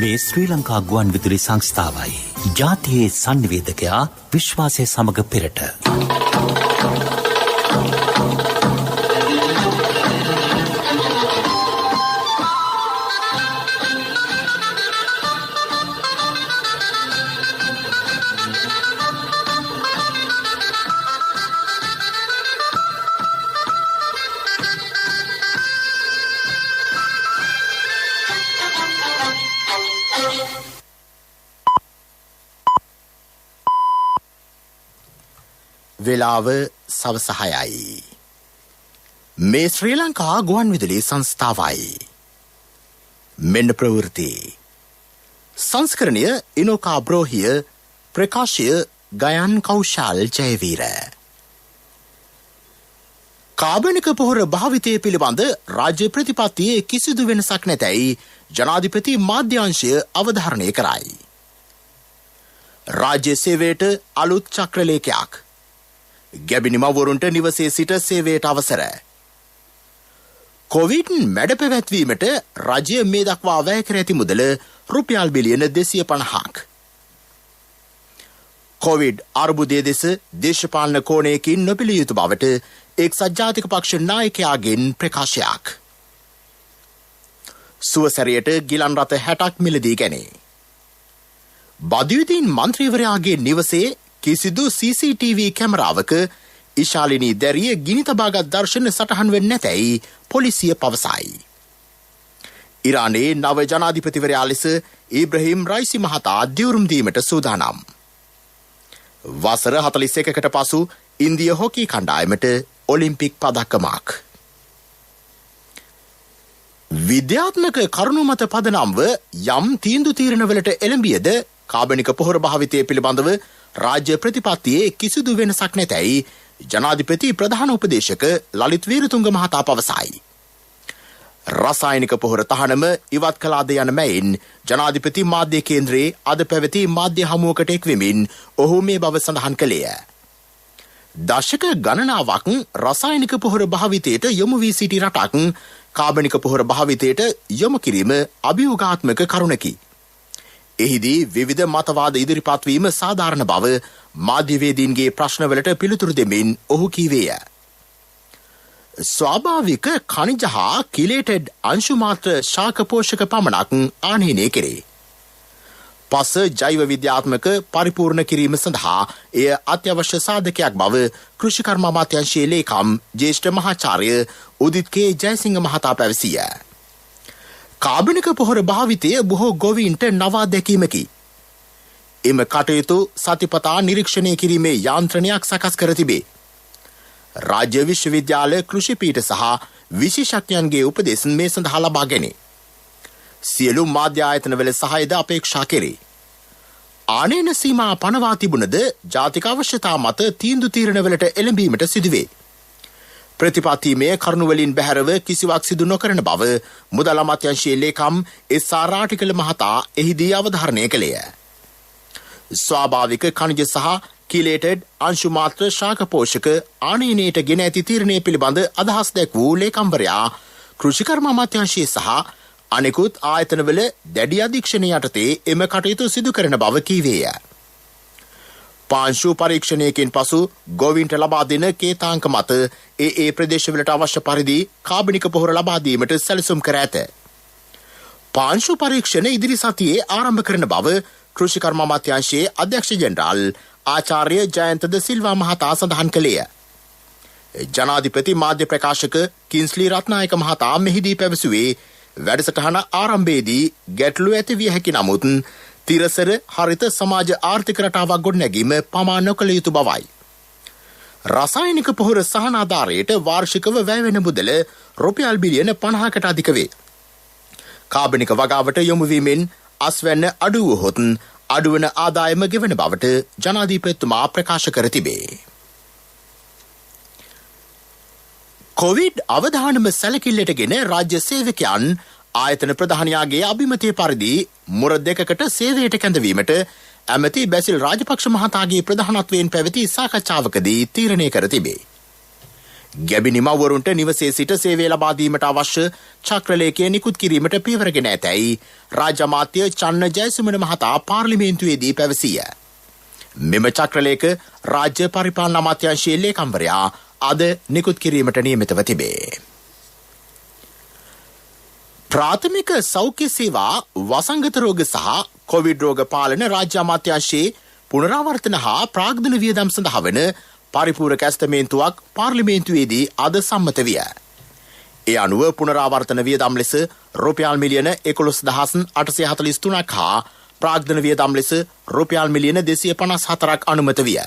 මේ ශ්‍රී ලංකා ගුවන් විදුලි සංස්ථාවයි. ජාතියේ සංනිවේදකයා විශ්වාසය සමග පෙරට. වෙලාව සවස 6යි. මේ ශ්‍රී ලංකා ගුවන් විදුලි සංස්ථාවයි. මෙන්න ප්‍රවෘත්ති. සංස්කරණය ඉනෝකා බ්‍රෝහිය, ප්‍රකාශය ගයන් කෞශල් ජයවීර. කාබනික පොහොර භාවිතය පිළිබඳ රාජ්‍ය ප්‍රතිපත්තියේ කිසිදු වෙනසක් නැතැයි ජනාධිපති මාධ්‍යාංශය අවධාරණය කරයි. රාජ්‍ය සේවයට අලුත් චක්‍රලේඛයක්. ගැබිනි මවුරුන්ට නිවසේ සිට සේවයට අවසර. කොවිඩ් මැඩ පැවැත්වීමට රජය මේ දක්වා වැය කර ඇති මුදල රුපියල් බිලියන 250ක්. කොවිඩ් අර්බුදය දෙස දේශපාලන කෝණයකින් නොපිළිය යුතු බවට එක්සත් ජාතික පක්ෂ නායකයාගෙන් ප්‍රකාශයක්. සුවසැරයට ගිලන් රථ 60ක් මිලදී ගැනේ. බදු මන්ත්‍රීවරයාගේ නිවසේ කිසිදු CCTV කැමරාවක ඉශාලිනී දැරිය ගිනි තබාගත් දර්ශන සටහන් වෙන්නේ නැතැයි පොලිසිය පවසයි. ඉරානයේ නව ජනාධිපතිවරයා ලෙස ඉබ්‍රහීම් රයිසි මහතා දියුරුම් දීමට සූදානම්. වසර 41කට පසු ඉන්දිය හොකී කණ්ඩායමට ඔලිම්පික් පදක්කමක්. විද්‍යාත්මක කරුණු මත පදනම්ව යම් තීන්දුව තීරණවලට එළඹියද කාබනික පොහොර භාවිතය පිළිබඳව රාජ්‍ය ප්‍රතිපත්තියේ කිසිදු වෙනසක් නැතැයි ජනාධිපති ප්‍රධාන උපදේශක ලලිත් වීරතුංග මහතා පවසයි. රසායනික පොහොර තහනම ඉවත් කළාද යන මැයින් ජනාධිපති මාධ්‍ය කේන්ද්‍රයේ අද පැවති මාධ්‍ය හමුවකට එක්වෙමින් ඔහු මේ බව සඳහන් කළේය. දශක ගණනාවක් රසායනික පොහොර භාවිතයට යොමු වී සිටි රටක් කාබනික පොහොර භාවිතයට යොමු කිරීම අභියෝගාත්මක කරුණකි. එහිදී විවිධ මතවාද ඉදිරිපත් වීම සාධාරණ බව මාධ්‍යවේදීන්ගේ ප්‍රශ්නවලට පිළිතුරු දෙමින් ඔහු කීවේය. ස්වාභාවික ඛනිජ හා කිලේටඩ් අංශු මාත්‍ර ශාක පෝෂක පමණක් ආනයනය කෙරේ. පස ජෛව විද්‍යාත්මක පරිපූර්ණ කිරීම සඳහා එය අත්‍යවශ්‍ය සාධකයක් බව කෘෂිකර්ම අමාත්‍යාංශයේ ලේකම් ජ්‍යෙෂ්ඨ මහාචාර්ය උදිත් කේ ජයසිංහ මහතා පැවසිය. කාබනික පොහොර භාවිතය බොහෝ ගොවීන්ට නවා දැකීමකි. එම කටයුතු සතිපතා නිරීක්ෂණය කිරීමේ යාන්ත්‍රණයක් සකස් කර තිබේ. රාජ්‍ය විශ්වවිද්‍යාල කෘෂි පීඨ සහ විශේෂඥයන්ගේ උපදෙස් මේ සඳහා ලබා ගැනේ. සියලු මාධ්‍ය ආයතනවල සහායද අපේක්ෂා කෙරේ. ආනයන සීමා පනවා තිබුණද ජාතික අවශ්‍යතා මත තීන්දුව තීරණවලට එළඹීමට සිදුවේ. ප්‍රතිපත්තිමය කරුණුවලින් බැහැරව කිසිවක් සිදු නොකරන බව මුදල් අමාත්‍යාංශයේ ලේකම් එස්.ආර්. ආටිකල මහතා එහිදී අවධාරණය කළේය. ස්වාභාවික ඛනිජ සහ කිලේටඩ් අංශු මාත්‍ර ශාක පෝෂක ආනයනයට ගෙන ඇති තීරණය පිළිබඳ අදහස් දැක් වූ ලේකම්වරයා කෘෂිකර්ම අමාත්‍යාංශයේ සහ අනෙකුත් ආයතනවල දැඩි අධීක්ෂණය යටතේ එම කටයුතු සිදු කරන බව කීවේය. පාංශු පරීක්ෂණයකින් පසු ගොවීන්ට ලබා දෙන කේතාංක මත ඒ ප්‍රදේශවලට අවශ්‍ය පරිදි කාබනික පොහොර ලබා දීමට සැලසුම් කර ඇත. පාංශු පරීක්ෂණ ඉදිරි සතියේ ආරම්භ කරන බව කෘෂිකර්ම අමාත්‍යාංශයේ අධ්‍යක්ෂ ජෙනරාල් ආචාර්ය ජයන්ත ද සිල්වා මහතා සඳහන් කළේය. ජනාධිපති මාධ්‍ය ප්‍රකාශක කින්ස්ලි රත්නායක මහතා මෙහිදී පැවසුවේ වැඩසටහන ආරම්භයේදී ගැටලු ඇති විය හැකි නමුත් තිරසර හරිත සමාජ ආර්ථික රටාවක් ගොඩනැගීම පමා නොකළ යුතු බවයි. රසායනික පොහොර සහනාධාරයට වාර්ෂිකව වැය වෙන මුදල රුපියල් බිලියන 50කට අධික වේ. කාබනික වගාවට යොමු වීමෙන් අස්වැන්න අඩු වුවහොත් අඩුවන ආදායම ගෙවන බවට ජනාධිපතිතුමා ප්‍රකාශ කර තිබේ. කොවිඩ් අවධානම සැලකිල්ලටගෙන රාජ්‍ය සේවකයන් ආයතන ප්‍රධානියාගේ අභිමතය පරිදි මුර දෙකකට සේවයට කැඳවීමට ඇමති බැසිල් රාජපක්ෂ මහතාගේ ප්‍රධානත්වයෙන් පැවති සාකච්ඡාවකදී තීරණය කර තිබේ. ගැබිනි මව්වරුන්ට නිවසේ සිට සේවය ලබා දීමට අවශ්‍ය චක්‍රලේඛය නිකුත් කිරීමට පියවරගෙන ඇතැයි රාජ්‍ය අමාත්‍ය චන්න ජයසුමන මහතා පාර්ලිමේන්තුවේදී පැවසීය. මෙම චක්‍රලේඛ රාජ්‍ය පරිපාලන අමාත්‍යාංශයේ ලේකම්වරයා අද නිකුත් කිරීමට නියමිතව තිබේ. ප්‍රාථමික සෞඛ්‍ය සේවා වසංගත රෝග සහ කොවිඩ් රෝග පාලන රාජ්‍ය අමාත්‍යාංශයේ පුනරාවර්තන හා ප්‍රාග්ධන වියදම් සඳහා වන පරිපූර්ණ ඇස්තමේන්තුවක් පාර්ලිමේන්තුවේදී අද සම්මත විය. ඒ අනුව පුනරාවර්තන වියදම් ලෙස රුපියල් මිලියන 11,843ක් හා ප්‍රාග්ධන වියදම් ලෙස රුපියල් මිලියන 254ක් අනුමත විය.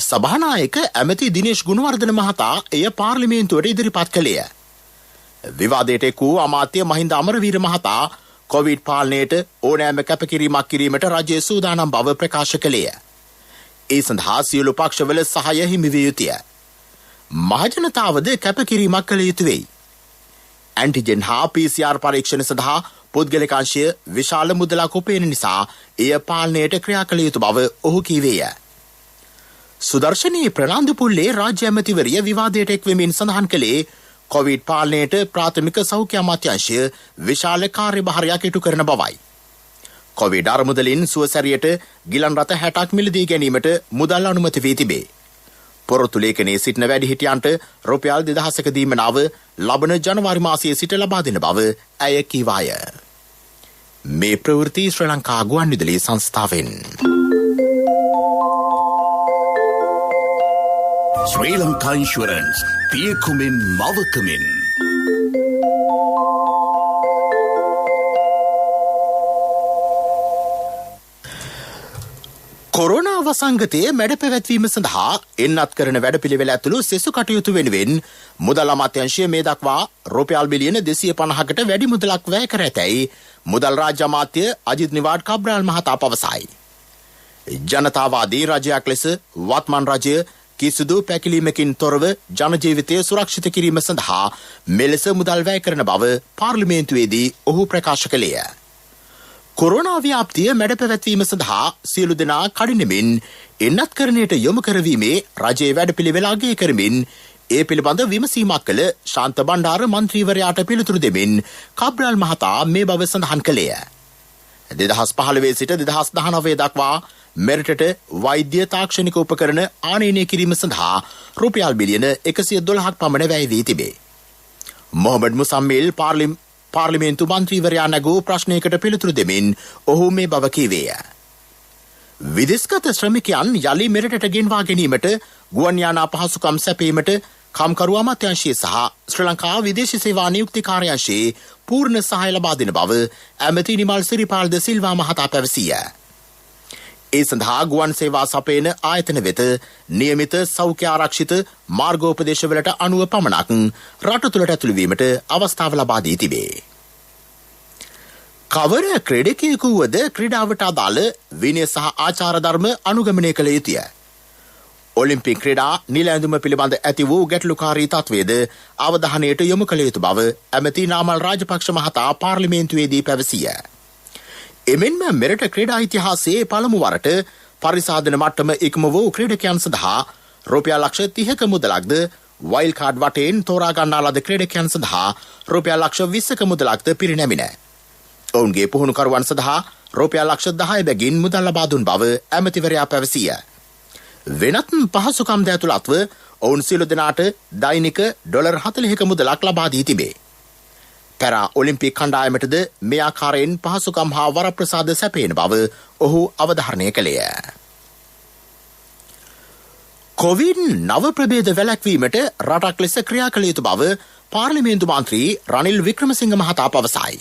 සභානායක ඇමති දිනේෂ් ගුණවර්ධන මහතා එය පාර්ලිමේන්තුවට ඉදිරිපත් කළේය. විවාදයට එක් වූ අමාත්‍ය මහින්ද අමරවීර මහතා කොවිඩ් පාලනයට ඕනෑම කැපකිරීමක් කිරීමට රජය සූදානම් බව ප්‍රකාශ කළේය. ඒ සඳහා සියලු පක්ෂවල සහාය හිමි විය යුතුය. මහජනතාවද කැපකිරීමක් කළ යුතු වෙයි. ඇන්ටිජන් හා PCR පරීක්ෂණ සඳහා පුද්ගලික අංශය විශාල මුදලක් උපයන නිසා එය පාලනයට ක්‍රියා කළ යුතු බව ඔහු කීවේය. සුදර්ශනී ප්‍රනාන්දුපුල්ලේ රාජ්‍ය ඇමතිවරිය විවාදයට එක් වෙමින් සඳහන් කළේ කොවිඩ් පාලනයට ප්‍රාථමික සෞඛ්‍ය අමාත්‍යාංශය විශාල කාර්යභාරයක් ඉටු කරන බවයි. කොවිඩ් අරමුදලින් සුවසැරියට ගිලන් රථ 60ක් මිලදී ගැනීමට මුදල් අනුමත වී තිබේ. පොරොත්තු ලේඛනයේ සිටින වැඩිහිටියන්ට රුපියල් 2000ක දීමනාව ලබන ජනවාරි මාසයේ සිට ලබා දෙන බව ඇය කීවාය. මේ ප්‍රවෘත්ති ශ්‍රී ලංකා ගුවන්විදුලි සංස්ථාවෙන්. ශ්‍රී ලංකා ඉන්ෂුරන්ස් පියකුමින් මවකමින්. කොරෝනා වසංගතයේ මැඩ පැවැත්වීම සඳහා එන්නත් කරන වැඩපිළිවෙල ඇතුළු සෙසු කටයුතු වෙනුවෙන් මුදල් අමාත්‍යාංශය මේ දක්වා රුපියල් මිලියන 250කට වැඩි මුදලක් වැය කර ඇතැයි මුදල් රාජ්‍ය අමාත්‍ය අජිත් නිවාඩ් කබ්‍රාල් මහතා පවසයි. ජනතාවාදී රජයක් ලෙස වත්මන් රජය කිසිදු පැකිලීමකින් තොරව ජනජීවිතය සුරක්ෂිත කිරීම සඳහා මෙලෙස මුදල් වැය කරන බව පාර්ලිමේන්තුවේදී ඔහු ප්‍රකාශ කළේය. කොරෝනා ව්‍යාප්තිය මැඩ පැවැත්වීම සඳහා සියලු දෙනා කඩිනමින් එන්නත් කරණයට යොමු කරවීමේ රජයේ වැඩපිළිවෙල අගය කරමින් ඒ පිළිබඳ විමසීමක් කළ ශාන්ත බණ්ඩාර මන්ත්‍රීවරයාට පිළිතුරු දෙමින් කබ්‍රාල් මහතා මේ බව සඳහන් කළේය. 2015 සිට 2019 දක්වා මෙරටට වෛද්‍ය තාක්ෂණික උපකරණ ආනයනය කිරීම සඳහා රුපියල් බිලියන 112ක් පමණ වැය වී තිබේ. මොහමඩ් මුසම්මිල් පාර්ලිමේන්තු මන්ත්‍රීවරයා නැගූ ප්‍රශ්නයකට පිළිතුරු දෙමින් ඔහු මේ බව කීවේය. විදේශගත ශ්‍රමිකයන් යලි මෙරටට ගෙන්වා ගැනීමට ගුවන් යානා පහසුකම් සැපීමට කම්කරු අමාත්‍යාංශය සහ ශ්‍රී ලංකා විදේශ සේවා නියුක්ති කාර්යාංශයේ පූර්ණ සහාය ලබා දෙන බව ඇමති නිමල් සිරිපාල්ද සිල්වා මහතා පැවසීය. ඒ සඳහා ගුවන් සේවා සපයන ආයතන වෙත නියමිත සෞඛ්‍ය ආරක්ෂිත මාර්ගෝපදේශවලට අනුව පමණක් රට තුළට ඇතුළු වීමට අවස්ථාව ලබා දී තිබේ. කවර ක්‍රීඩකයෙකු වුවද ක්‍රීඩාවට අදාළ විනය සහ ආචාර ධර්ම අනුගමනය කළ යුතුය. ඔලිම්පික් ක්‍රීඩා නිල ඇඳුම පිළිබඳ ඇති වූ ගැටලුකාරී තත්වයේද අවධානයට යොමු කළ යුතු බව ඇමති නාමල් රාජපක්ෂ මහතා පාර්ලිමේන්තුවේදී පැවසීය. එමෙන්ම මෙරට ක්‍රීඩා ඉතිහාසයේ පළමු වරට පරිසාධන මට්ටම ඉක්ම වූ ක්‍රීඩකයන් සඳහා රුපියල් ලක්ෂ 30ක මුදලක්ද වයිල්ඩ් කාඩ් වටෙන් තෝරා ගන්නා ලද ක්‍රීඩකයන් සඳහා රුපියල් ලක්ෂ 20ක මුදලක්ද පිරිනැමිණ. ඔවුන්ගේ පුහුණුකරුවන් සඳහා රුපියල් ලක්ෂ 10 බැගින් මුදල් ලබා දුන් බව ඇමතිවරයා පැවසීය. වෙනත් පහසුකම් ද ඇතුළත්ව ඔවුන් සියලු දෙනාට දෛනික ඩොලර් 40ක මුදලක් ලබා දී තිබේ. පැරා ඔලිම්පික් කණ්ඩායමටද මේ ආකාරයෙන් පහසුකම් හා වරප්‍රසාද සැපයන බව ඔහු අවධාරණය කළේය. කොවිඩ් නව ප්‍රභේද වැළැක්වීමට රටක් ලෙස ක්‍රියා කළ යුතු බව පාර්ලිමේන්තු මන්ත්‍රී රනිල් වික්‍රමසිංහ මහතා පවසයි.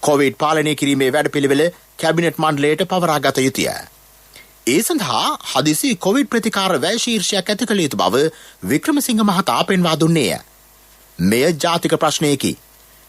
කොවිඩ් පාලනය කිරීමේ වැඩපිළිවෙල කැබිනට් මණ්ඩලයට පවරා ගත යුතුය. ඒ සඳහා හදිසි කොවිඩ් ප්‍රතිකාර වැය ශීර්ෂයක් ඇති කළ යුතු බව වික්‍රමසිංහ මහතා පෙන්වා දුන්නේය. මෙය ජාතික ප්‍රශ්නයකි.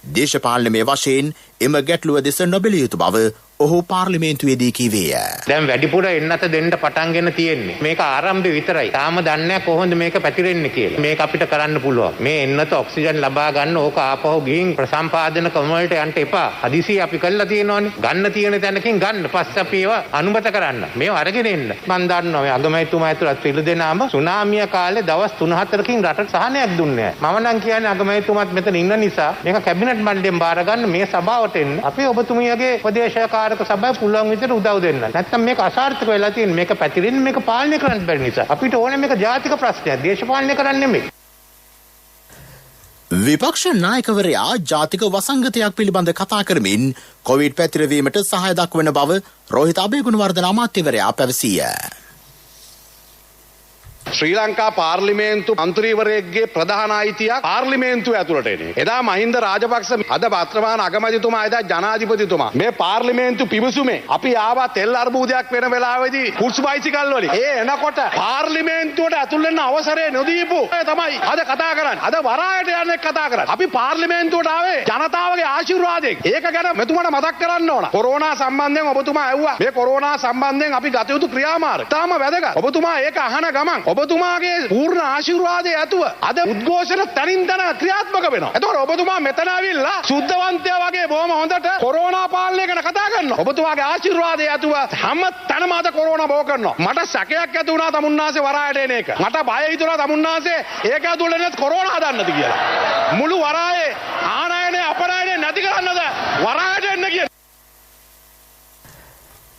දේශපාලනමය වශයෙන් එම ගැටලුව දෙස නොබැලිය යුතු බව ඔහු පාර්ලිමේන්තුවේදී කීවේය. දැන් වැඩිපුර එන්නත දෙන්න පටන්ගෙන තියෙන්නේ. මේක ආරම්භය විතරයි. තාම දන්නේ නැහැ කොහොමද මේක පැතිරෙන්නේ කියලා. මේක අපිට කරන්න පුළුවන්. මේ එන්නත ඔක්සිජන් ලබා ගන්න ඕක ආපහු ගිහින් ප්‍රසම්පාදන කමවලට යන්න එපා. හදිසියෙ අපි කළා තියෙනවානේ. ගන්න තියෙන තැනකින් ගන්න. පස්සේ අපි ඒවා අනුමත කරන්න. මේව අරගෙන එන්න. මම දන්නවා මේ අගමැතිතුමා ඇතුළත් පිළ දෙනාම සුනාමිය කාලේ දවස් 3-4කින් රටට සහනයක් දුන්නේ නැහැ. මම නම් කියන්නේ අගමැතිතුමාත් මෙතන ඉන්න නිසා මේක කැබිනට් මණ්ඩලයෙන් බාර ගන්න මේ සභාවට එන්න. අපි ඔබතුමියගේ උපදේශක සබයි පුළුවන් විදිහට උදව් දෙන්න. නැත්තම් මේක අසාර්ථක වෙලා තියෙන මේක පැතිරෙන්නේ මේක පාලනය කරන්න බැරි නිසා. අපිට ඕනේ මේක ජාතික ප්‍රශ්නයක්. දේශපාලනය කරන්න නෙමෙයි. විපක්ෂ නායකවරයා ජාතික වසංගතයක් පිළිබඳ කතා කරමින් කොවිඩ් පැතිරවීමට සහාය දක්වන බව රෝහිත අබේගුණවර්ධන අමාත්‍යවරයා පැවසීය. ශ්‍රී ලංකා පාර්ලිමේන්තු මන්ත්‍රීවරයෙක්ගේ ප්‍රධාන අයිතියක් පාර්ලිමේන්තුව ඇතුළට එන එක. එදා මහින්ද රාජපක්ෂ අද වර්තමාන අගමැතිතුමා එදා ජනාධිපතිතුමා මේ පාර්ලිමේන්තු පිවිසුමේ අපි ආවා තෙල් අර්බුදයක් වෙන වෙලාවේදී කුස්ස බයිසිකල් වලින් ඒ එනකොට පාර්ලිමේන්තුවට ඇතුල් වෙන්න අවසරය නොදීපු තමයි අද කතා කරන්නේ. අද වරායට යන්නේ කතා කරන්නේ. අපි පාර්ලිමේන්තුවට ආවේ ජනතාවගේ ආශිර්වාදයෙන්. ඒක ගැන මෙතුමාට මතක් කරන්න ඕන. කොරෝනා සම්බන්ධයෙන් ඔබතුමා ඇහුවා. මේ කොරෝනා සම්බන්ධයෙන් අපි ගත යුතු ක්‍රියාමාර්ග. තාම වැදගත්. ඔබතුමා ඒක අහන ගමන් ඔබතුමාගේ පූර්ණ ආශිර්වාදය ඇතුව අද උද්ඝෝෂණ තනින් තන ක්‍රියාත්මක වෙනවා. එතකොට ඔබතුමා මෙතන ඇවිල්ලා සුද්ධවන්තයා වගේ බොහොම හොඳට කොරෝනා පාලනය ගැන කතා කරනවා. ඔබතුමාගේ ආශිර්වාදය ඇතුව හැම තැනම අද කොරෝනා බෝ කරනවා. මට සැකයක් ඇති වුණා තමුන්නාසේ වරායට එන එක. මට බය හිතුණා තමුන්නාසේ ඒක ඇතුළේ නැත් කොරෝනා හදන්නද කියලා. මුළු වරායේ ආනයනේ අපනයනේ නැති කරන්නද වරායට එන්න කියන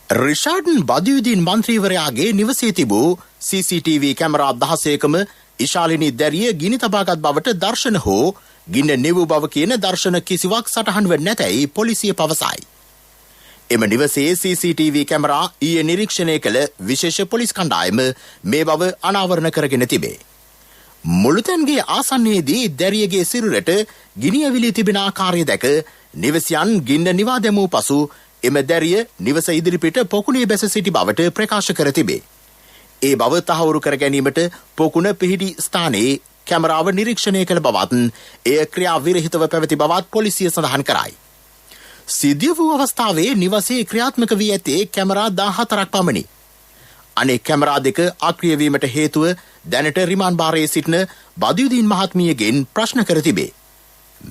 රිෂාඩ්න් බදියුදීන් මන්ත්‍රීවරයාගේ නිවසේ තිබූ CCTV කැමරා 16කම ඉශාලිනී දැරිය ගිනි තබාගත් බවට දර්ශන හෝ ගින්න නිවූ බව කියන දර්ශන කිසිවක් සටහන් වෙන්නේ නැතැයි පොලිසිය පවසයි. එම නිවසේ CCTV කැමරා ඊයේ නිරීක්ෂණය කළ විශේෂ පොලිස් කණ්ඩායම මේ බව අනාවරණ කරගෙන තිබේ. මුළුතැන්ගේ ආසන්නයේදී දැරියගේ සිරුරට ගිනි ඇවිලී තිබෙන ආකාරය දැක නිවසියන් ගින්න නිවා දැමූ පසු එම දැරිය නිවස ඉදිරිපිට පොකුණේ බැස සිටි බවට ප්‍රකාශ කර තිබේ. ඒ බව තහවුරු කර ගැනීමට පොකුණ පිහිටි ස්ථානයේ කැමරාව නිරීක්ෂණය කළ බවත් එය ක්‍රියා විරහිතව පැවති බවත් පොලිසිය සඳහන් කරයි. සිද්ධ වූ අවස්ථාවේ නිවසේ ක්‍රියාත්මක වී ඇත්තේ කැමරා 14ක් පමණි. අනෙක් කැමරා දෙක අක්‍රිය වීමට හේතුව දැනට රිමාන්ඩ් භාරයේ සිටින බදියුදීන් මහත්මියගෙන් ප්‍රශ්න කර තිබේ.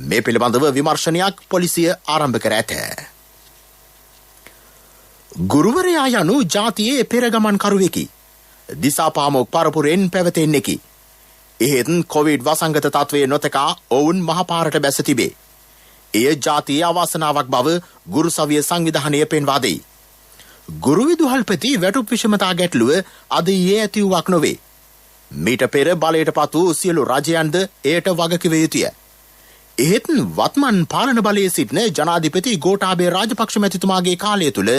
මේ පිළිබඳව විමර්ශනයක් පොලිසිය ආරම්භ කර ඇත. ගුරුවරයා යනු ජාතියේ පෙරගමන් කරුවෙකි. දිසාපාමොක් පරපුරෙන් පැවතෙන්නෙකි. එහෙත් කොවිඩ් වසංගත තත්වයේ නොතකා ඔවුන් මහපාරට බැස තිබේ. එය ජාතියේ අවාසනාවක් බව ගුරු සවිය සංවිධානය පෙන්වා දෙයි. ගුරු විදුහල්පති වැටුප් විෂමතා ගැටලුව අද ඊයේ ඇති වූවක් නොවේ. මීට පෙර බලයට පත් වූ සියලු රජයන්ද එයට වගකිව යුතුය. එහෙත් වත්මන් පාලන බලයේ සිටින ජනාධිපති ගෝඨාභය රාජපක්ෂ මැතිතුමාගේ කාලය තුළ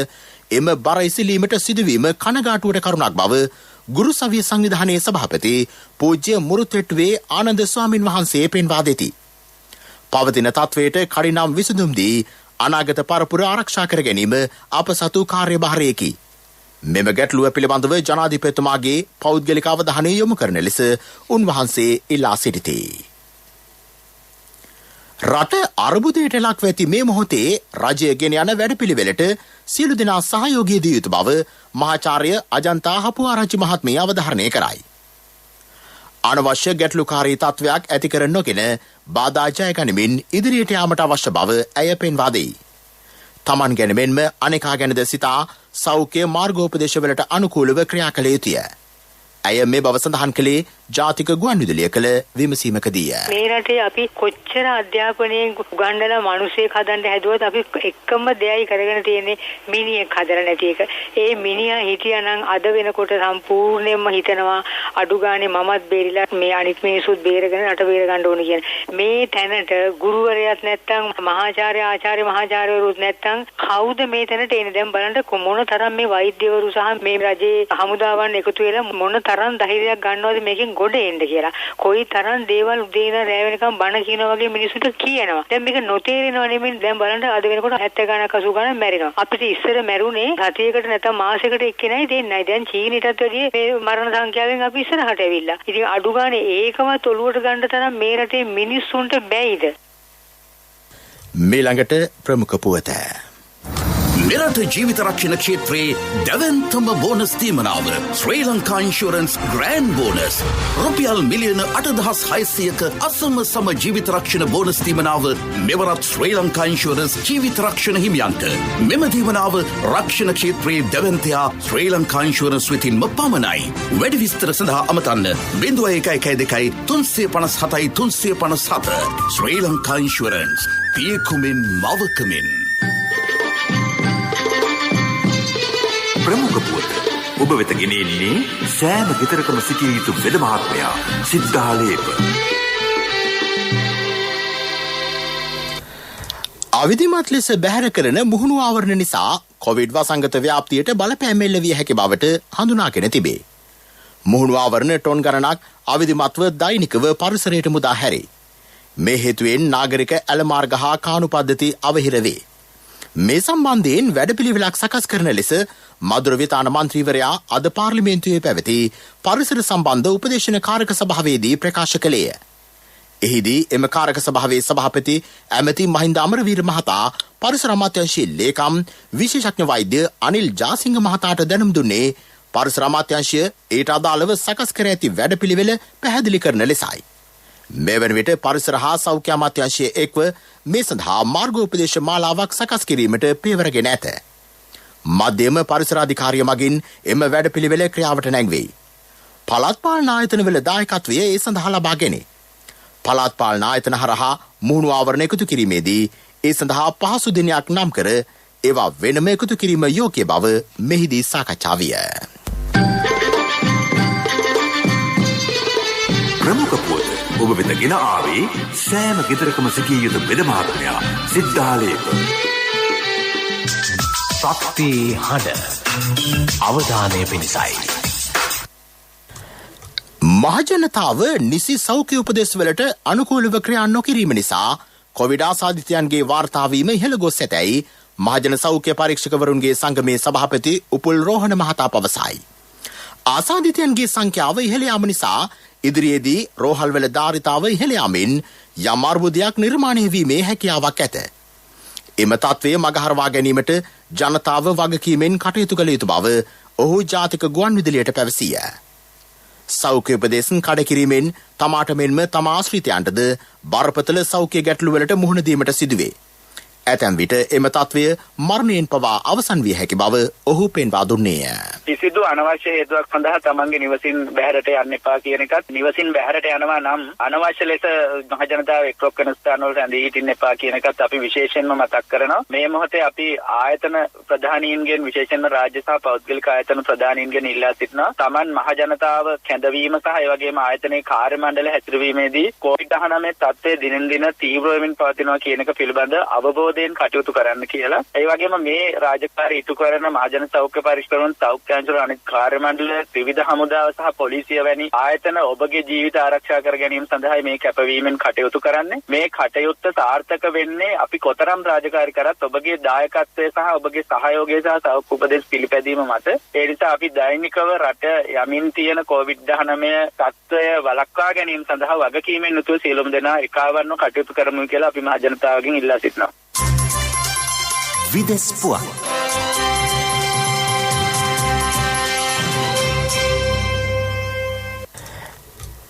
එම බර ඉසිලීමට සිදුවීම කනගාටුවට කරුණක් බව ගුරු සවිය සංවිධානයේ සභාපති පූජ්‍ය මුරුතෙට්වේ ආනන්ද ස්වාමින් වහන්සේ පෙන්වා දෙති. පවතින තත්වයට කඩිනම් විසඳුම් දී අනාගත පරපුර ආරක්ෂා කර ගැනීම අප සතු කාර්යභාරයකි. මෙම ගැටලුව පිළිබඳව ජනාධිපතිතුමාගේ පෞද්ගලික අවධානය යොමු කරන ලෙස උන්වහන්සේ ඉල්ලා සිටිති. රට අර්බුදයට ලක්ව ඇති මේ මොහොතේ රජය ගෙන යන වැඩපිළිවෙලට සියලු දෙනා සහයෝගය දිය යුතු බව මහාචාර්ය අජන්තා හපුආරච්චි මහත්මිය අවධාරණය කරයි. අනවශ්‍ය ගැටලුකාරී තත්වයක් ඇති කර නොගෙන බාධා ජය ගනිමින් ඉදිරියට යාමට අවශ්‍ය බව ඇය පෙන්වා දෙයි. තමන් ගැන මෙන්ම අනෙකා ගැනද සිතා සෞඛ්‍ය මාර්ගෝපදේශවලට අනුකූලව ක්‍රියා කළ යුතුය. ඇය මේ බව සඳහන් කළේ ජාතික ගුවන්විදුලිය කළ විමසීමකදීය. මේ රටේ අපි කොච්චර අධ්‍යාපනයෙන් උගන්වලා මිනිසෙක් හදන්න හැදුවත් අපි එකම දෙයයි කරගෙන තියෙන්නේ මිනිහෙක් හදලා නැති එක. ඒ මිනිහා හිටියානම් අද වෙනකොට සම්පූර්ණයෙන්ම හිතනවා අඩු ගානේ මමත් බේරිලා මේ අනිත් මිනිස්සුත් බේරගෙන රට බේර ගන්න ඕනේ කියන. මේ තැනට ගුරුවරයාත් නැත්තම් ආචාර්ය මහාචාර්යවරුත් නැත්තම් කවුද මේ තැනට එන්නේ? දැන් බලන්න මොන තරම් මේ වෛද්‍යවරු සහ මේ රජයේ හමුදාවන් එකතු වෙලා මොන තරම් ධෛර්යයක් ගන්නවද මේකෙන් ගොඩ එන්න කියලා. කොයි තරම් දේවල් උදේ ඉඳන් රැ වෙනකම් බණ කියනවා වගේ මිනිස්සුන්ට කියනවා. දැන් මේක නොතේරෙනව නෙමෙයි. දැන් බලන්න අද වෙනකොට 70 ගණක් 80 ගණක් මැරෙනවා. අපිට ඉස්සර මැරුණේ සතියකට නැත්නම් මාසයකට එක්කෙනයි දෙන්නයි. දැන් චීනෙටත් වැඩිය මේ මරණ සංඛ්‍යාවෙන් අපි ඉස්සරහට ඇවිල්ලා. ඉතින් අඩු ගානේ ඒකවත් ඔලුවට ගන්න තරම් මේ රටේ මිනිස්සුන්ට බැයිද? මීළඟට ප්‍රමුඛ පුවත. මෙරට ජීවිත රක්ෂණ ක්ෂේත්‍රයේ දැවන්තම බෝනස් තීමනාව ශ්‍රී ලංකා ඉන්ෂුරන්ස් ග්‍රෑන්ඩ් බෝනස් රුපියල් මිලියන 8,600ක අසම සම ජීවිත රක්ෂණ බෝනස් තීමනාව මෙවරත් ශ්‍රී ලංකා ඉන්ෂුරන්ස් ජීවිත රක්ෂණ හිමියන්ට මෙම තීමනාව රක්ෂණ ක්ෂේත්‍රයේ දැවන්තයා ශ්‍රී ලංකා ඉන්ෂුරන්ස් වෙතින්ම පමණයි. වැඩි විස්තර සඳහා අමතන්න 0112 357 357 ශ්‍රී ලංකා ඉන්ෂුරන්ස් පියකුමින් මවකමින්. ප්‍රමුඛ පුවත ඔබ වෙත ගෙනෙන්නේ සෑම ගෙදරකම සිටිය යුතු වෙද මහත්මයා සිද්ධාලේප. අවිධිමත් ලෙස බැහැර කරන මුහුණු ආවරණ නිසා කොවිඩ් වසංගත ව්‍යාප්තියට බලපෑම් එල්ල විය හැකි බවට හඳුනාගෙන තිබේ. මුහුණු ආවරණ ටොන් ගණනක් අවිධිමත්ව දෛනිකව පරිසරයට මුදා හැරේ. මේ හේතුවෙන් නාගරික ඇලමාර්ග හා කානු පද්ධති අවහිර වේ. මේ සම්බන්ධයෙන් වැඩපිළිවෙලක් සකස් කරන ලෙස මදුර විතාන මන්ත්‍රීවරයා අද පාර්ලිමේන්තුවේ පැවති පරිසර සම්බන්ධ උපදේශන කාරක සභාවේදී ප්‍රකාශ කළේය. එහිදී එම කාරක සභාවේ සභාපති ඇමති මහින්ද අමරවීර මහතා පරිසර අමාත්‍යාංශයේ ලේකම් විශේෂඥ වෛද්‍ය අනිල් ජාසිංහ මහතාට දැනුම් දුන්නේ පරිසර අමාත්‍යාංශය ඊට අදාළව සකස් කර ඇති වැඩපිළිවෙල පැහැදිලි කරන ලෙසයි. මේ වන විට පරිසර හා සෞඛ්‍ය අමාත්‍යාංශයේ එක්ව මේ සඳහා මාර්ගෝපදේශ මාලාවක් සකස් කිරීමට පියවරගෙන ඇත. මධ්‍යම පරිසරාධිකාරිය මගින් එම වැඩපිළිවෙල ක්‍රියාවට නැංවෙයි. පළාත් පාලන ආයතනවල දායකත්වය ඒ සඳහා ලබාගෙන පළාත් පාලන ආයතන හරහා මුහුණු ආවරණ එකතු කිරීමේදී ඒ සඳහා පහසු දිනයක් නම් කර ඒවා වෙනම එකතු කිරීම යෝග්‍ය බව මෙහිදී සාකච්ඡා විය. ප්‍රමුඛ පුවත ඔබ වෙත ගෙන ආවේ සෑම ගෙදරකම සිටිය යුතු වෙද මහත්මයා සිද්ධාලේප. ශක්ති හඬ අවධානය පිණිසයි. මහජනතාව නිසි සෞඛ්‍ය උපදෙස්වලට අනුකූලව ක්‍රියා නොකිරීම නිසා කොවිඩ් ආසාදිතයන්ගේ වාර්තාවීම ඉහළ ගොස් ඇතැයි මහජන සෞඛ්‍ය පරීක්ෂකවරුන්ගේ සංගමේ සභාපති උපුල් රෝහණ මහතා පවසයි. ආසාදිතයන්ගේ සංඛ්‍යාව ඉහළ යාම නිසා ඉදිරියේදී රෝහල්වල ධාරිතාව ඉහළ යාමින් යම් අර්බුදයක් නිර්මාණය වීමේ හැකියාවක් ඇත. එම තත්ත්වය මගහරවා ගැනීමට ජනතාව වගකීමෙන් කටයුතු කළ යුතු බව ඔහු ජාතික ගුවන් විදුලියට පැවසීය. සෞඛ්‍ය උපදේශන් කඩකිරීමෙන් තමාට මෙන්ම තම ආශ්‍රිතයන්ටද බරපතල සෞඛ්‍ය ගැටලුවලට මුහුණ දීමට සිදුවේ. ඇතැම් විට එම තත්ත්වය මරණයෙන් පවා අවසන් විය හැකි බව ඔහු පෙන්වා දුන්නේය. කිසිදු අනවශ්‍ය හේතුවක් සඳහා තමන්ගේ නිවසින් බැහැරට යන්න එපා කියන එකත්, නිවසින් බැහැරට යනවා නම් අනවශ්‍ය ලෙස මහජනතාව එක්රොක් වෙන ස්ථානවල රැඳී සිටින්න එපා කියන එකත් අපි විශේෂයෙන්ම මතක් කරනවා. මේ මොහොතේ අපි ආයතන ප්‍රධානීන්ගෙන්, විශේෂයෙන්ම රාජ්‍ය සහ පෞද්ගලික ආයතන ප්‍රධානීන්ගෙන් ඉල්ලා සිටිනවා තමන් මහජනතාව කැඳවීම සහ ඒ වගේම ආයතනයේ කාර්ය මණ්ඩල හැසිරවීමේදී COVID-19 තත්ත්වය දිනෙන් දින තීව්‍ර වෙමින් පවතිනවා කියන එක පිළිබඳ අවබෝධයෙන් කටයුතු කරන්න කියලා. ඒ වගේම මේ රාජකාරී ඉටු කරන මහජන සෞඛ්‍ය පරීක්ෂකවරුන්, සෞඛ්‍ය අංශවල අනෙක් කාර්ය මණ්ඩල, ත්‍රිවිධ හමුදාව සහ පොලිසිය වැනි ආයතන ඔබගේ ජීවිත ආරක්ෂා කර ගැනීම සඳහා මේ කැපවීමෙන් කටයුතු කරන්නේ. මේ කටයුත්ත සාර්ථක වෙන්නේ අපි කොතරම් රාජකාරී කරත් ඔබගේ දායකත්වය සහ ඔබගේ සහයෝගය සහ සෞඛ්‍ය උපදෙස් පිළිපැදීම මත. ඒ නිසා අපි දෛනිකව රට යමින් තියෙන COVID-19 තත්ත්වය වළක්වා ගැනීම සඳහා වගකීමෙන් යුතුව සියලුම දෙනා එකවරම කටයුතු කරමු කියලා අපි මහජනතාවගෙන් ඉල්ලා සිටිනවා. විදෙස් පුවත්.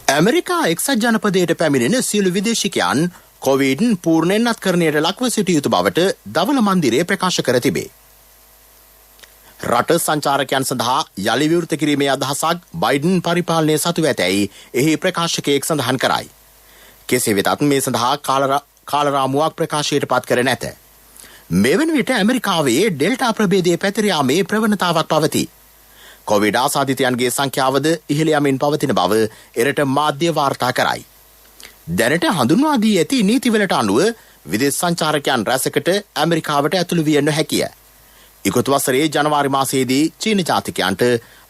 ඇමරිකා එක්සත් ජනපදයට පැමිණෙන සියලු විදේශිකයන් කොවිඩ් පූර්ණයෙන් අත්කරණයට ලක්ව සිටිය යුතු බවට දවල මන්දිරය ප්‍රකාශ කර තිබේ. රට සංචාරකයන් සඳහා යළි විවෘත කිරීමේ අදහසක් බයිඩන් පරිපාලනය සතු ඇතැයි එහි ප්‍රකාශකයෙක් සඳහන් කරයි. කෙසේ වෙතත් මේ සඳහා කාලරාමුවක් ප්‍රකාශයට පත් කර නැත. මෙවන විට ඇමරිකාවේ ඩෙල්ටා ප්‍රභේදය පැතිර යාමේ ප්‍රවණතාවක් පවතී. කොවිඩ් ආසාදිතයන්ගේ සංඛ්‍යාවද ඉහළ යමින් පවතින බව එරට මාධ්‍ය වාර්තා කරයි. දැනට හඳුන්වා දී ඇති නීතිවලට අනුව විදේශ සංචාරකයන් රැසකට ඇමරිකාවට ඇතුළු විය නොහැකිය. ඉකුත් වසරේ ජනවාරි මාසයේදී චීන ජාතිකයන්ට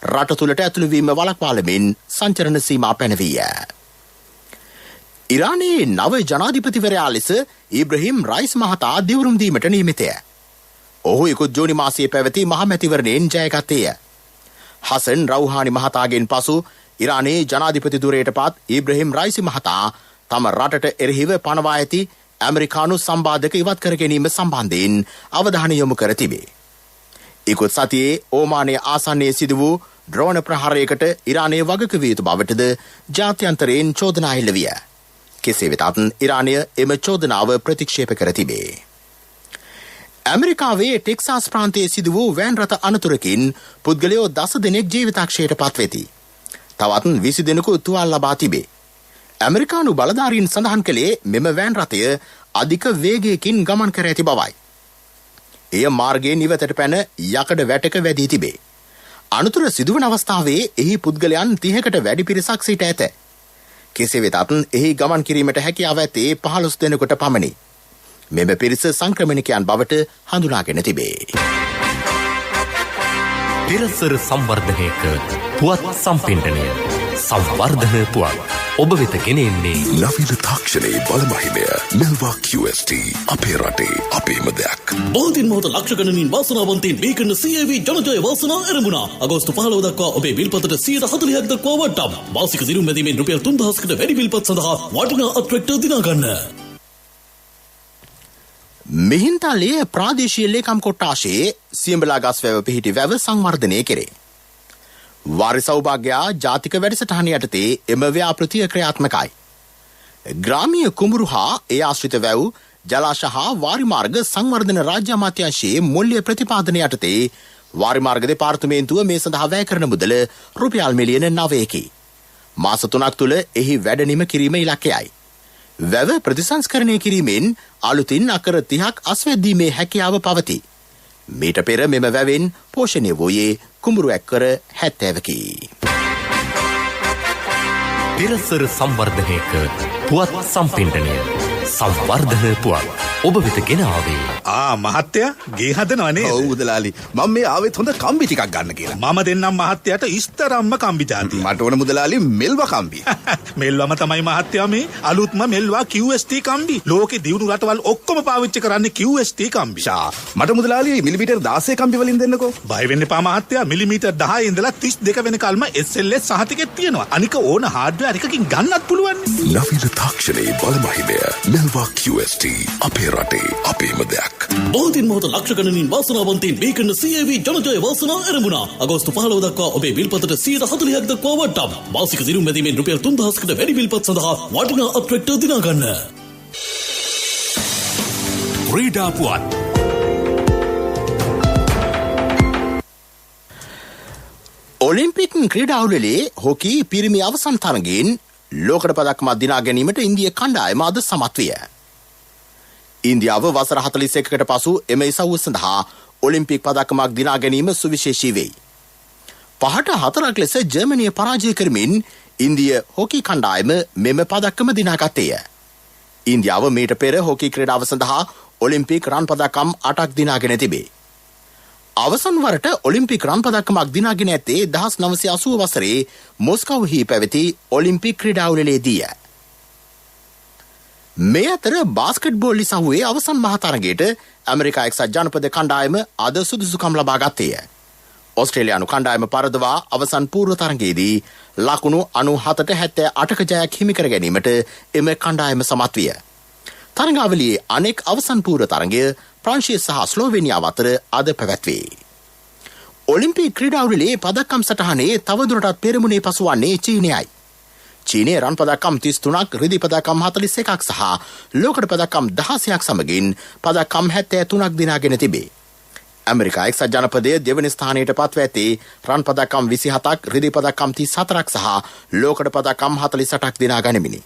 රට තුළට ඇතුළු වීම වළක්වාලමින් සංචරණ සීමා පැනවීය. ඉරානයේ නව ජනාධිපතිවරයා ලෙස ඉබ්‍රහීම් රයිස් මහතා දිවුරුම් දීමට නියමිතය. ඔහු ඉකුත් ජූනි මාසයේ පැවති මහමැතිවරණයෙන් ජයගත්තේය. හසන් රවුහානි මහතාගෙන් පසු ඉරානයේ ජනාධිපති ධුරයට පත් ඉබ්‍රහීම් රයිසි මහතා තම රටට එරෙහිව පනවා ඇති ඇමරිකානු සම්බාධක ඉවත් කර ගැනීම සම්බන්ධයෙන් අවධානය යොමු කර තිබේ. ඉකුත් සතියේ ඕමානයේ ආසන්නයේ සිදු වූ ඩ්‍රෝන ප්‍රහාරයකට ඉරානය වගකිව යුතු බවටද ජාත්‍යන්තරයෙන් චෝදනා එල්ල විය. කෙසේ වෙතත් ඉරානය එම චෝදනාව ප්‍රතික්ෂේප කර තිබේ. ඇමරිකාවේ ටෙක්සාස් ප්‍රාන්තයේ සිදු වූ වෑන් රථ අනතුරකින් පුද්ගලයෝ 10 දෙනෙක් ජීවිතක්ෂයට පත්වෙති. තවත් 20 දෙනෙකු තුවාල ලබා තිබේ. ඇමරිකානු බලධාරීන් සඳහන් කළේ මෙම වෑන් රථය අධික වේගයකින් ගමන් කර ඇති බවයි. එය මාර්ගයේ නිවතට පැන යකඩ වැටක වැදී තිබේ. අනතුර සිදුවන අවස්ථාවේ එහි පුද්ගලයන් 30කට වැඩි පිරිසක් සිට ඇත. කෙසේ වෙතත් එහි ගමන් කිරීමට හැකියාව ඇත්තේ 15 දෙනෙකුට පමණි. මෙම පිරිස සංක්‍රමණිකයන් බවට හඳුනාගෙන තිබේ. පෙරසර සංවර්ධනයක පුවත් සම්පින්ඩනය සංවර්ධන පුවත් ඔබ වෙත ගෙනෙන්නේ නවීන තාක්ෂණයේ බලමහිමය මෙල්වා QST අපේ රටේ අපේම දෙයක්. බෝධින් මොහොත ලක්ෂ ගණනින් වාසනාවන්තයින් මේ කරන CAV ජනජය වාසනා ආරම්භුණා. අගෝස්තු 15 දක්වා ඔබේ විල්පතට 140ක් දක්වා වටම්. මාසික දිනුම් මැදීමෙන් රුපියල් 3000කට වැඩි විල්පත් සඳහා වටිනා අත්‍රැක්ටර් දිනා ගන්න. මිහින්තලයේ ප්‍රාදේශීය ලේකම් කොට්ටාශයේ සියඹලා ගස් වැව පිහිටි වැව සංවර්ධනය කෙරේ. වාරි සෞභාග්‍යයා ජාතික වැඩසටහන යටතේ එම ව්‍යාපෘතිය ක්‍රියාත්මකයි. ග්‍රාමීය කුඹුරු හා ඒ ආශ්‍රිත වැව් ජලාශ හා වාරිමාර්ග සංවර්ධන රාජ්‍ය අමාත්‍යාංශයේ මුල්‍ය ප්‍රතිපාදන යටතේ වාරිමාර්ග දෙපාර්තමේන්තුව මේ සඳහා වැය කරන මුදල රුපියල් මිලියන 9කි. මාස 3ක් තුළ එහි වැඩ නිම කිරීම ඉලක්කයයි. වැව ප්‍රතිසංස්කරණය කිරීමෙන් අලුතින් අකර 30ක් අස්වැද්දීමේ හැකියාව පවතී. මීට පෙර මෙම වැවෙන් පෝෂණය වූයේ කුඹුරු ඇක්කර 70කි. පෙරසර සංවර්ධනයක පුවත් සම්පින්ඩනය සංවර්ධන පුවත් ඔබ වෙත ගෙන ආවේ. මහත්තයා ගේ හදනවා නේද? ඔව් මුදලාලි. මම මේ ආවෙත් හොඳ කම්බි ටිකක් ගන්න කියලා. මම දෙන්නම් මහත්තයාට ඉස්තරම්ම කම්බි જાතිය. මට ඕන මුදලාලි මෙල්වා කම්බි. මෙල්වම තමයි මහත්තයා මේ අලුත්ම මෙල්වා QST කම්බි. ලෝකේ දියුණු රටවල් ඔක්කොම පාවිච්චි කරන්නේ QST කම්බි. මට මුදලාලි මිලිමීටර් 16 කම්බි වලින් දෙන්නකෝ. බය වෙන්න එපා මහත්තයා. මිලිමීටර් 10 ඉඳලා 32 වෙනකල්ම SLS සහතිකෙත් තියෙනවා. අනික ඕන හાર્ඩ්වෙයාර් එකකින් ගන්නත් පුළුවන්. නවීන තාක්ෂණයේ බලමහිමය මෙල්වා QST අපේ රටේ අපේම දෙයක්. බෝධින් මොහොත ලක්ෂ ගණනින් වාසනාවන්තයින් මේ කරන CAV ජනජය වාසනා ආරම්භුණා. අගෝස්තු 15 දක්වා ඔබේ විල්පතට 140ක් දක්වා වටම්. මාසික දිනුම් මැදීමෙන් රුපියල් 3000කට වැඩි විල්පත් සඳහා වටිනා අත්‍රැක්ටර් දිනා ගන්න. ක්‍රීඩා පුවත් ඔලිම්පික් ක්‍රීඩාවලේ හොකී පිරිමි අවසන් තරගයෙන් ලෝකඩ පදක්ම දිනා ගැනීමට ඉන්දිය කණ්ඩායම අද සමත් විය. ඉන්දියාව වසර 41කට පසු එම ඉසව්ව සඳහා ඔලිම්පික් පදක්මක් දිනා ගැනීම සුවිශේෂී වෙයි. 5-4ක් ලෙස ජර්මනිය පරාජය කරමින් ඉන්දිය හොකී කණ්ඩායම මෙම පදක්කම දිනාගත්තේය. ඉන්දියාව මීට පෙර හොකී ක්‍රීඩාව සඳහා ඔලිම්පික් රන් පදක්කම් 8ක් දිනාගෙන තිබේ. අවසන් වරට ඔලිම්පික් රන් පදක්කමක් දිනාගෙන ඇත්තේ 1980 වසරේ මොස්කව්හි පැවති ඔලිම්පික් ක්‍රීඩාවලේදීය. මේ අතර බාස්කට්බෝල් ඉසව්වේ අවසන් මහතරගයට ඇමරිකා එක්සත් ජනපද කණ්ඩායම අද සුදුසුකම් ලබා ගත්තේය. ඔස්ට්‍රේලියානු කණ්ඩායම පරදවා අවසන් පූර්ව තරගයේදී ලකුණු 97-78ක ජයක් හිමි කර ගැනීමට එම කණ්ඩායම සමත් විය. තරගාවලියේ අනෙක් අවසන් පූර්ව තරගය ප්‍රංශය සහ ස්ලෝවෙනියාව අතර අද පැවැත්වේ. ඔලිම්පික් ක්‍රීඩාවලියේ පදක්කම් සටහනේ තවදුරටත් පෙරමුණේ පසුවන්නේ චීනයයි. චීනයේ රන් පදක්කම් 33ක්, රිදී පදක්කම් 41ක් සහ ලෝකඩ පදක්කම් 16ක් සමගින් පදක්කම් 73ක් දිනාගෙන තිබේ. ඇමරිකා එක්සත් ජනපදයේ දෙවැනි ස්ථානයට පත්ව ඇත්තේ රන් පදක්කම් 27ක්, රිදී පදක්කම් 34ක් සහ ලෝකඩ පදක්කම් 48ක් දිනා ගනිමිනි.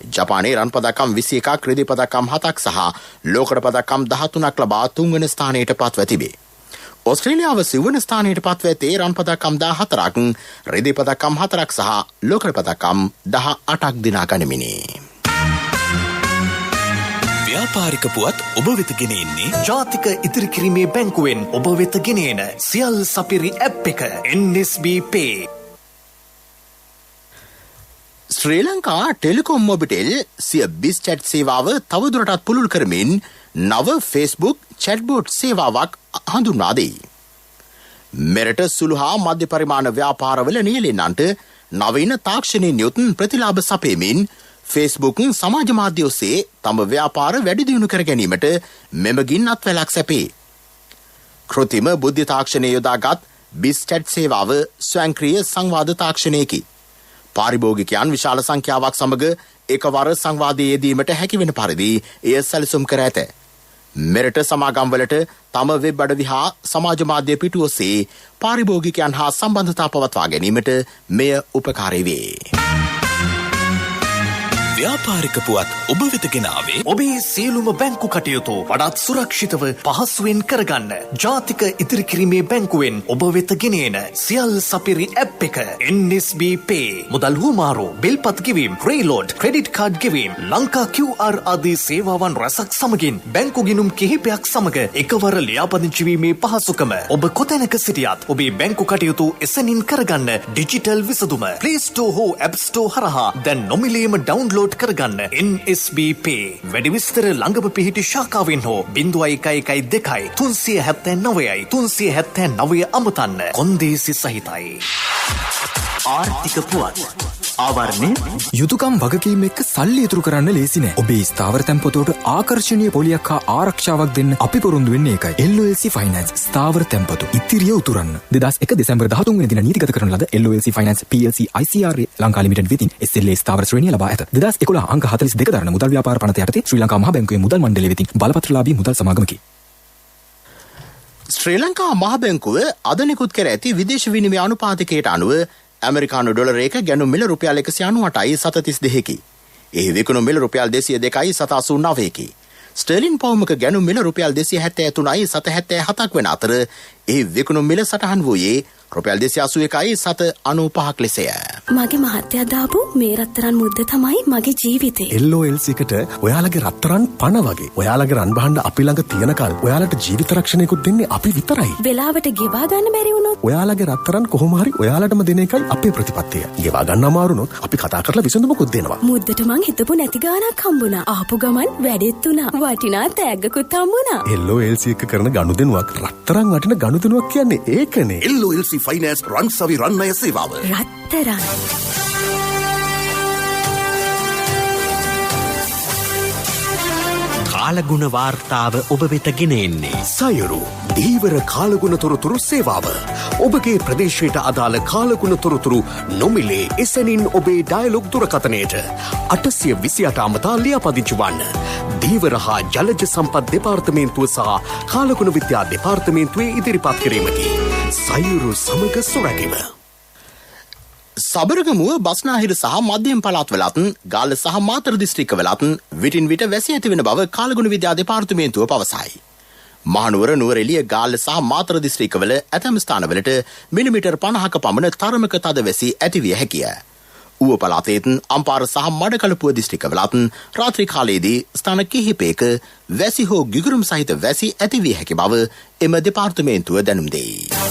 ජපානයේ රන් පදක්කම් 21ක්, රිදී පදක්කම් 7ක් සහ ලෝකඩ පදක්කම් 13ක් ලබා තුන්වන ස්ථානයට පත්ව තිබේ. ඔස්ට්‍රේලියාව සිව්වන ස්ථානයට පත්ව ඇත්තේ රන් පදක්කම් 14ක්, රිදී පදක්කම් 4ක් සහ ලෝකඩ පදක්කම් 18ක් දිනා ගනිමිනි. ව්‍යාපාරික පුවත් ඔබ වෙත ගෙනෙන්නේ ජාතික ඉතිරි කිරීමේ බැංකුවෙන් ඔබ වෙත ගෙනෙන සියල් සපිරි ඇප් එක NSB Pay. ශ්‍රී ලංකා ටෙලිකොම් මොබිටෙල් සිය බිස් චැට් සේවාව තවදුරටත් පුළුල් කරමින් නව Facebook චැට්බෝට් සේවාවක් හඳුන්වා දෙයි. මෙරට සුළු හා මධ්‍ය පරිමාණ ව්‍යාපාරවල නියැලෙන්නන්ට නවීන තාක්ෂණයෙන් යුත් ප්‍රතිලාභ සපයමින් ෆේස්බුක් සමාජ මාධ්‍ය ඔස්සේ තම ව්‍යාපාර වැඩි දියුණු කර ගැනීමට මෙමගින් අත්වැලක් සැපේ. කෘත්‍රිම බුද්ධි තාක්ෂණය යොදාගත් බිස්ටැට් සේවාව ස්වයංක්‍රීය සංවාද තාක්ෂණයකි. පාරිභෝගිකයන් විශාල සංඛ්‍යාවක් සමග එකවර සංවාදයේ යෙදීමට හැකිවන පරිදි එය සැලසුම් කර ඇත. මෙරට සමාගම්වලට තම වෙබ් අඩවි හා සමාජ මාධ්‍ය පිටු ඔස්සේ පාරිභෝගිකයන් හා සම්බන්ධතා පවත්වා ගැනීමට මෙය උපකාරී වේ. ව්‍යාපාරික පුවත් ඔබ වෙත ගෙනාවේ ඔබේ සියලුම බැංකු කටයුතු වඩාත් සුරක්ෂිතව පහසුවෙන් කරගන්න ජාතික ඉදිරිකිරීමේ බැංකුවෙන් ඔබ වෙත ගෙනෙන සියල් සපිරි ඇප් එක NSB Pay මුදල් හුවමාරු බිල්පත් ගෙවීම ප්‍රීලෝඩ් ක්‍රෙඩිට් කාඩ් ගෙවීම ලංකා QR ආදී සේවාවන් රැසක් සමගින් බැංකු ගිණුම් කිහිපයක් සමග එකවර ලියාපදිංචි වීමේ පහසුකම ඔබ කොතැනක සිටියත් ඔබේ බැංකු කටයුතු එසැනින් කරගන්න ඩිජිටල් විසඳුම Play Store හෝ App Store හරහා දැන් නොමිලේම ඩවුන්ලෝඩ් කරගන්න NSB Pay වැඩි විස්තර ළඟම පිහිටි ශාඛාවෙන් හෝ 0112 379යි 379 අමතන්න කොන්දේසි සහිතයි. ආර්ථික පුවත් ආවරණය යුතුයකම් වගකීම් එක්ක සල්ලි ඉතුරු කරන්න ලේසි නෑ. ඔබේ ස්ථාවර තැන්පතට ආකර්ෂණීය පොලියක් හා ආරක්ෂාවක් දෙන්න අපි පොරොන්දු වෙන්නේ ඒකයි. LOLC Finance ස්ථාවර තැන්පතු ඉතිරිය උතුරන්න. 2001 දෙසැම්බර් 13 වෙනි දින නීතිගත කරන ලද LOLC Finance PLC ICR Lanka limited වෙතින් SLA ස්ථාවර ශ්‍රේණිය ලබා ඇත. 2011 අංක 42 දරන මුදල් ව්‍යාපාර පනත යටතේ ශ්‍රී ලංකා මහ බැංකුවේ මුදල් මණ්ඩලය වෙතින් බලපත්‍රලාභී මුදල් සමාගමකි. ශ්‍රී ලංකා මහ බැංකුව අද නිකුත් කර ඇති විදේශ විනිමය අනුපාතකයට අනුව ඇමරිකානු ඩොලරයක ගැනුම් මිල රුපියල් 198.732කි. එහි විකුණුම් මිල රුපියල් 202.789කි. ස්ටර්ලින් පවුමක ගැනුම් මිල රුපියල් 273.777ක් වන අතර එහි විකුණුම් මිල සටහන් වූයේ රුපියල් 281.795ක් ලෙසය. මගේ මහත්තයා දාපු මේ රත්තරන් මුද්ද තමයි මගේ ජීවිතේ. LOLC එකට ඔයාලගේ රත්තරන් පණ වගේ. ඔයාලගේ රන් බහන්න අපි ළඟ තියනකල් ඔයාලට ජීවිත රක්ෂණයකුත් දෙන්නේ අපි විතරයි. වෙලාවට ගෙවා ගන්න බැරි වුණොත් ඔයාලගේ රත්තරන් කොහොම හරි ඔයාලටම දෙන එකයි අපේ ප්‍රතිපත්තිය. ගෙවා ගන්න අමාරු වුණොත් අපි කතා කරලා විසඳුමකුත් දෙනවා. මුද්දට මං හිතපු නැති ගාණක් හම්බුණා. ආපු ගමන් වැඩෙත් උනා. වටිනා තෑග්ගකුත් හම්බුණා. LOLC එක කරන ගනුදෙනුවක් රත්තරන් වටින ගනුදෙනුවක් කියන්නේ ඒකනේ. LOLC Finance රන්සවි රන්නය සේවාව. රත්තරන් කාලගුණ වාර්තාව ඔබ වෙත ගෙන එන්නේ සයුරු දීවර කාලගුණ තොරතුරු සේවාව. ඔබගේ ප්‍රදේශයට අදාළ කාලගුණ තොරතුරු නොමිලේ එසැනින් ඔබේ ඩයලොග් දුරකථනයට 828 අමතා ලියාපදිංචි වන්න. දීවර හා ජලජ සම්පත් දෙපාර්තමේන්තුව සහ කාලගුණ විද්‍යා දෙපාර්තමේන්තුවේ ඉදිරිපත් කිරීමකි. සයුරු සමග සොරැකීම. සබරගමුව බස්නාහිර සහ මධ්‍යම පළාත්වලත් ගාල්ල සහ මාතර දිස්ත්‍රික්කවලත් විටින් විට වැසි ඇති වෙන බව කාලගුණ විද්‍යා දෙපාර්තමේන්තුව පවසයි. මහනුවර නුවරඑළිය ගාල්ල සහ මාතර දිස්ත්‍රික්කවල ඇතැම් ස්ථානවලට මිලිමීටර් 50ක පමණ තරමක තද වැසි ඇති විය හැකිය. ඌව පළාතේත් අම්පාර සහ මඩකලපුව දිස්ත්‍රික්කවලත් රාත්‍රී කාලයේදී ස්ථාන කිහිපයක වැසි හෝ ගිගුරුම් සහිත වැසි ඇති විය හැකි බව එම දෙපාර්තමේන්තුව දැනුම් දෙයි.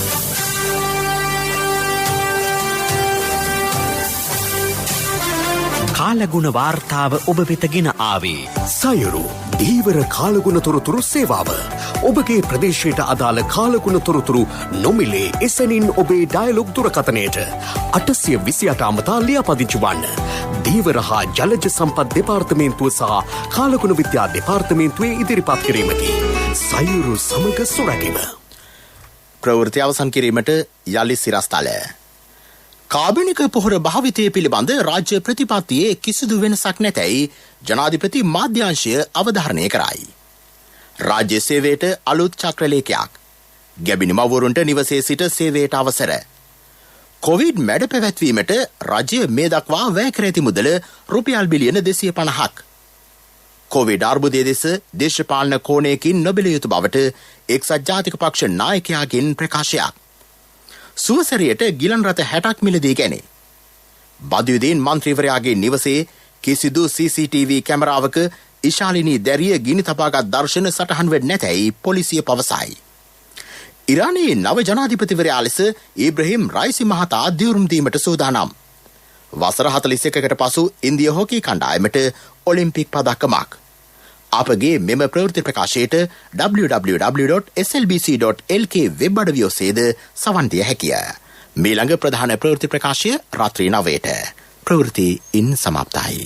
කාලගුණ වාර්තාව ඔබ වෙත ගෙන ආවේ සයුරු දීවර කාලගුණ තොරතුරු සේවාව. ඔබගේ ප්‍රදේශයට අදාළ කාලගුණ තොරතුරු නොමිලේ එසැනින් ඔබේ ඩයලොග් දුරකථනයට 828 අමතා ලියාපදිංචි වන්න. දීවර හා ජලජ සම්පත් දෙපාර්තමේන්තුව සහ කාලගුණ විද්‍යා දෙපාර්තමේන්තුවේ ඉදිරිපත් කිරීමකි. සයුරු සමග සොරැකීම. ප්‍රවෘත්ති අවසන් කිරීමට යලි සිරස්තල. කාබනික පොහොර භාවිතය පිළිබඳ රාජ්‍ය ප්‍රතිපත්තියේ කිසිදු වෙනසක් නැතැයි ජනාධිපති මාධ්‍යංශය අවධාරණය කරයි. රාජ්‍ය සේවයට අලුත් චක්‍රලේඛයක්. ගැබිණි මව්වරුන්ට නිවසේ සිට සේවයට අවසර. කොවිඩ් මැඩ පැවැත්වීමට රජය මේ දක්වා වැය කර ඇති මුදල රුපියල් බිලියන 250ක්. කොවිඩ් අර්බුදය දෙස දේශපාලන කෝණයකින් නොබැලිය යුතු බවට එක්සත් ජාතික පක්ෂ නායකයාගෙන් ප්‍රකාශයක්. සුවසැරියට ගිලන් රථ 60ක් මිලදී ගැනේ. බදයුදීන් මන්ත්‍රීවරයාගේ නිවසේ කිසිදු CCTV කැමරාවක ඉශාලිනී දැරිය ගිනි තබාගත් දර්ශන සටහන් වෙන්නේ නැතැයි පොලිසිය පවසයි. ඉරානයේ නව ජනාධිපතිවරයා ලෙස ඉබ්‍රහීම් රයිසි මහතා දියුරුම් දීමට සූදානම්. වසර 41කට පසු ඉන්දිය හොකී කණ්ඩායමට ඔලිම්පික් පදක්කමක්. අපගේ මෙම ප්‍රවෘත්ති ප්‍රකාශයට www.slbc.lk වෙබ් අඩවිය ඔස්සේද සවන් දිය හැකිය. මීළඟ ප්‍රධාන ප්‍රවෘත්ති ප්‍රකාශය රාත්‍රී 9ට. ප්‍රවෘත්ති ඉන් සමාප්තයි.